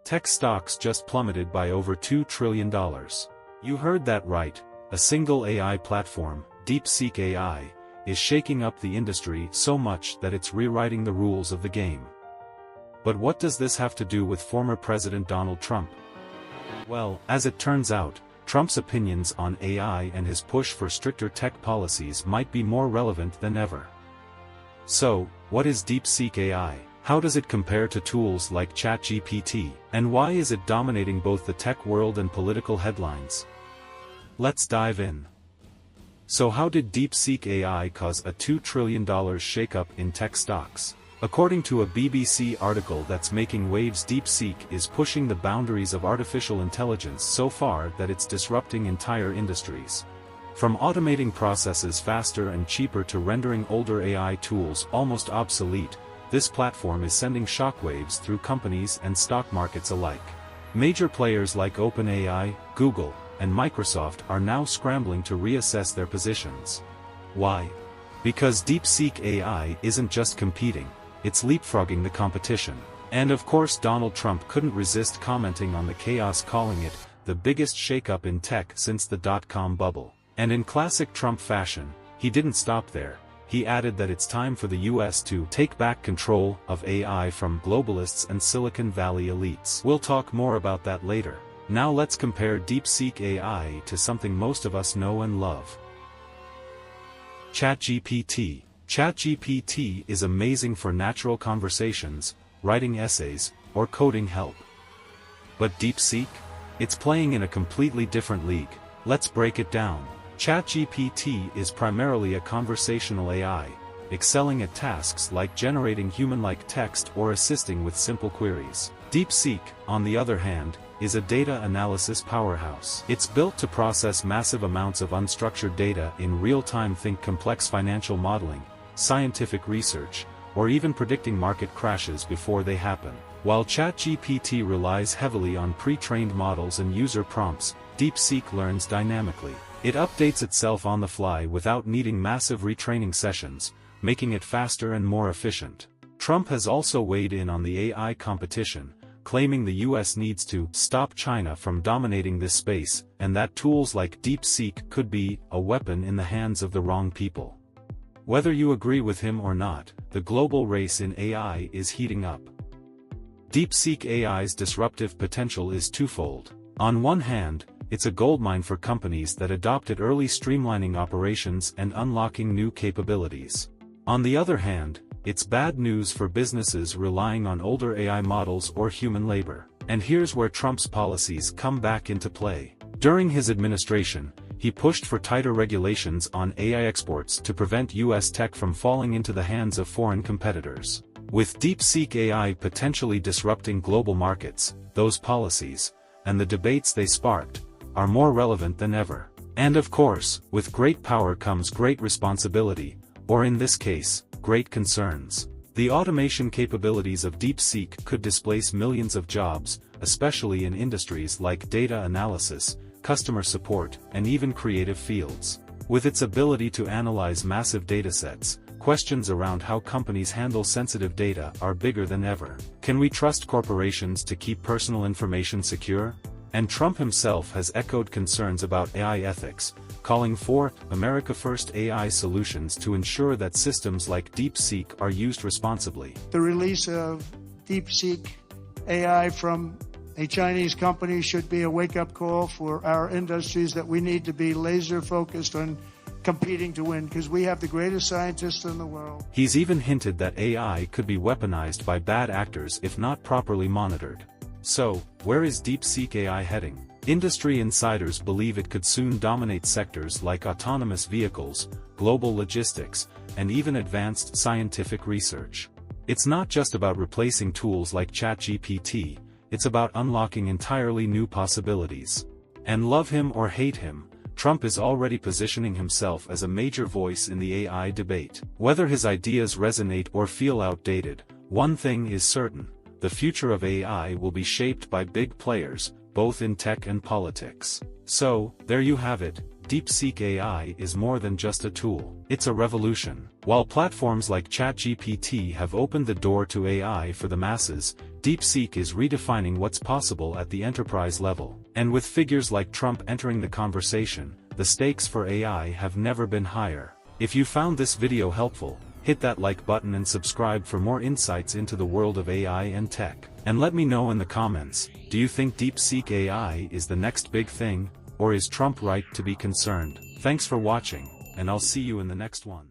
Tech stocks just plummeted by over $2 trillion. You heard that right, a single AI platform, DeepSeek AI, is shaking up the industry so much that it's rewriting the rules of the game. But what does this have to do with former President Donald Trump? Well, as it turns out, Trump's opinions on AI and his push for stricter tech policies might be more relevant than ever. So, what is DeepSeek AI? How does it compare to tools like ChatGPT? And why is it dominating both the tech world and political headlines? Let's dive in. So how did DeepSeek AI cause a $2 trillion shakeup in tech stocks? According to a BBC article that's making waves, DeepSeek is pushing the boundaries of artificial intelligence so far that it's disrupting entire industries. From automating processes faster and cheaper to rendering older AI tools almost obsolete, this platform is sending shockwaves through companies and stock markets alike. Major players like OpenAI, Google, and Microsoft are now scrambling to reassess their positions. Why? Because DeepSeek AI isn't just competing, it's leapfrogging the competition. And of course Donald Trump couldn't resist commenting on the chaos, calling it the biggest shakeup in tech since the dot-com bubble. And in classic Trump fashion, he didn't stop there. He added that it's time for the US to take back control of AI from globalists and Silicon Valley elites. We'll talk more about that later. Now let's compare DeepSeek AI to something most of us know and love. ChatGPT. ChatGPT is amazing for natural conversations, writing essays, or coding help. But DeepSeek? It's playing in a completely different league. Let's break it down. ChatGPT is primarily a conversational AI, excelling at tasks like generating human-like text or assisting with simple queries. DeepSeek, on the other hand, is a data analysis powerhouse. It's built to process massive amounts of unstructured data in real time. Think complex financial modeling, scientific research, or even predicting market crashes before they happen. While ChatGPT relies heavily on pre-trained models and user prompts, DeepSeek learns dynamically. It updates itself on the fly without needing massive retraining sessions, making it faster and more efficient. Trump has also weighed in on the AI competition, claiming the US needs to stop China from dominating this space, and that tools like DeepSeek could be a weapon in the hands of the wrong people. Whether you agree with him or not, the global race in AI is heating up. DeepSeek AI's disruptive potential is twofold. On one hand, it's a goldmine for companies that adopt it early, streamlining operations and unlocking new capabilities. On the other hand, it's bad news for businesses relying on older AI models or human labor. And here's where Trump's policies come back into play. During his administration, he pushed for tighter regulations on AI exports to prevent US tech from falling into the hands of foreign competitors. With DeepSeek AI potentially disrupting global markets, those policies, and the debates they sparked, are more relevant than ever. And of course, with great power comes great responsibility, or in this case, great concerns. The automation capabilities of DeepSeek could displace millions of jobs, especially in industries like data analysis, customer support, and even creative fields. With its ability to analyze massive datasets, questions around how companies handle sensitive data are bigger than ever. Can we trust corporations to keep personal information secure? And Trump himself has echoed concerns about AI ethics, calling for America First AI solutions to ensure that systems like DeepSeek are used responsibly. The release of DeepSeek AI from a Chinese company should be a wake-up call for our industries that we need to be laser-focused on competing to win, because we have the greatest scientists in the world. He's even hinted that AI could be weaponized by bad actors if not properly monitored. So, where is DeepSeek AI heading? Industry insiders believe it could soon dominate sectors like autonomous vehicles, global logistics, and even advanced scientific research. It's not just about replacing tools like ChatGPT, it's about unlocking entirely new possibilities. And love him or hate him, Trump is already positioning himself as a major voice in the AI debate. Whether his ideas resonate or feel outdated, one thing is certain: the future of AI will be shaped by big players, both in tech and politics. So, there you have it, DeepSeek AI is more than just a tool, it's a revolution. While platforms like ChatGPT have opened the door to AI for the masses, DeepSeek is redefining what's possible at the enterprise level. And with figures like Trump entering the conversation, the stakes for AI have never been higher. If you found this video helpful, hit that like button and subscribe for more insights into the world of AI and tech. And let me know in the comments, do you think DeepSeek AI is the next big thing, or is Trump right to be concerned? Thanks for watching, and I'll see you in the next one.